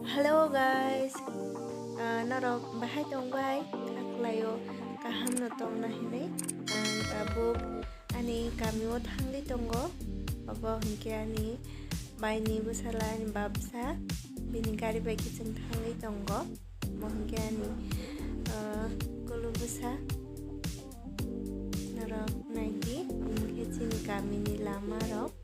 Hello guys, narok bahai tongbai kaklayo kaham no tong na hini tabuk ani kamio thangli tongo abo hingke ani baini busala ani babsa bini gari bai kising thangli tongo mo hingke ani kulu busa narok naiki hingke chini kamini lama rok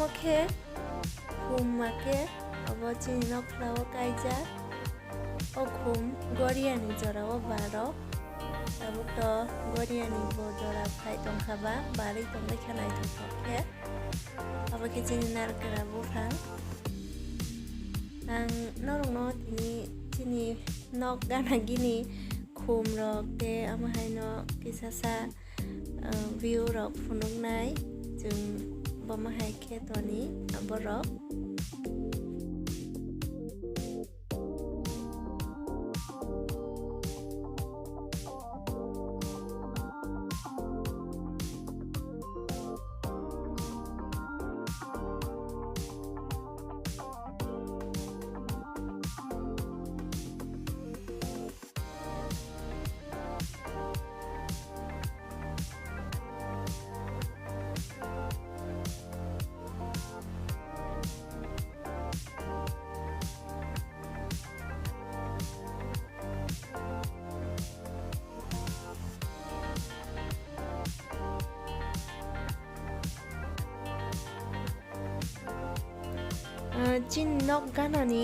Oke, make abo chini no flower kaija okum goriani jora o baro tabuk to goriani bo jora phai tongkhaba bari tonglai khanai thoke abo ke chini narkara bo phang ang norong no chini nok gana gini khum rok te amahai no kisasa view rok phunuk nai jung bamahai ke toni aborok chin nok ganani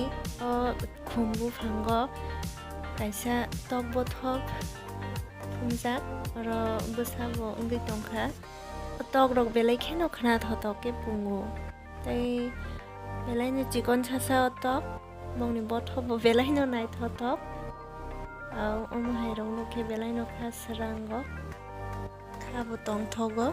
khumbu phango kaisa tok bothok phumjak aro bwsabo ungui tongkha tok rok belai kheno khana thotok ke pungu tei belai ni chikon sasa tok mongni bothok bo belai no nai thotok au omhai rong no ke belai no kha srango khabo tongthogo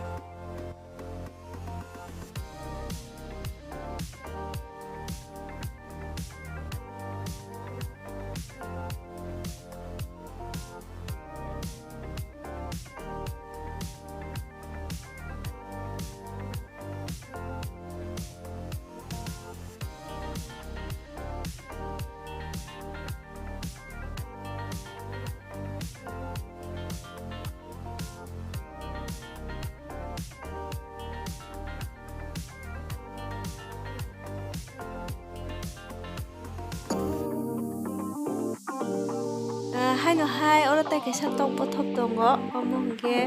hai oro tai kaisa tok bothok tongo omo hingke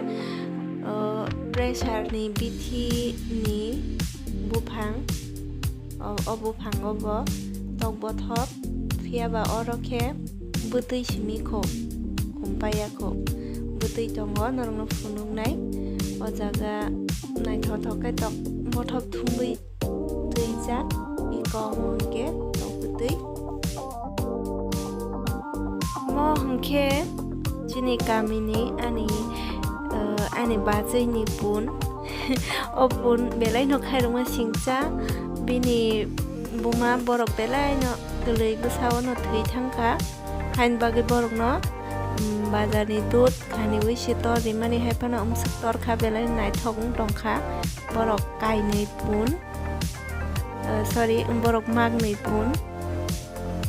pressure ni bithi ni buphang o buphango bo tok bothok phiaba oro khe bwtui simi kho khumpaya kho bwtui tongo norong phunuk nai o jaga naithothok kai tok bothok thumui tuijak iko hingke tok bwtui mo hingke chini kamini ani bachai ni pun o pun belai no khairongma singcha bini buma borok belai no tului bwsao no thui thangkha hain bagi borok no bazar ni dud khani wisi tor rimani haifano umsuk torkha belai naithok tongkha borok kainui pun borok magnui pun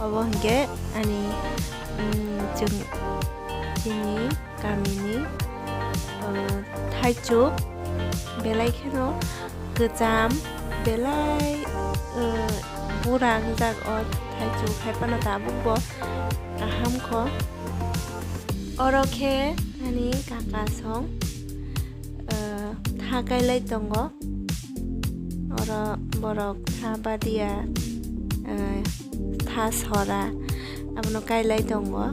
obo hingke ani jung chini kamini thaichuk belai kheno gejam belai burang jak o thaichuk haifano tabuk bo kaham kho oro khe ani kaka song tha kailai tongo oro borok tha badia tha sora abono kailai tongo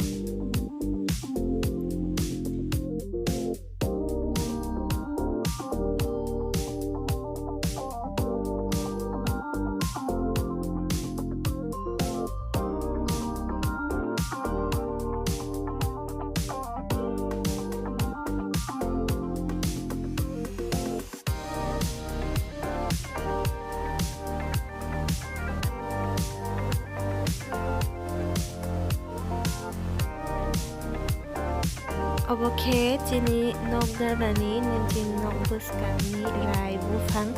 Oboke chini nok darani ninjin nok buskani rai bufang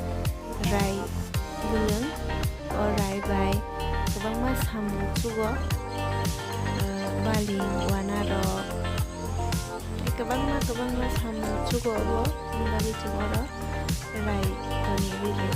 rai bulung o rai bai गोबां साम' सुgo baling wanarok गोबां साम' सुgo होनबा बिथिङाव rai toni below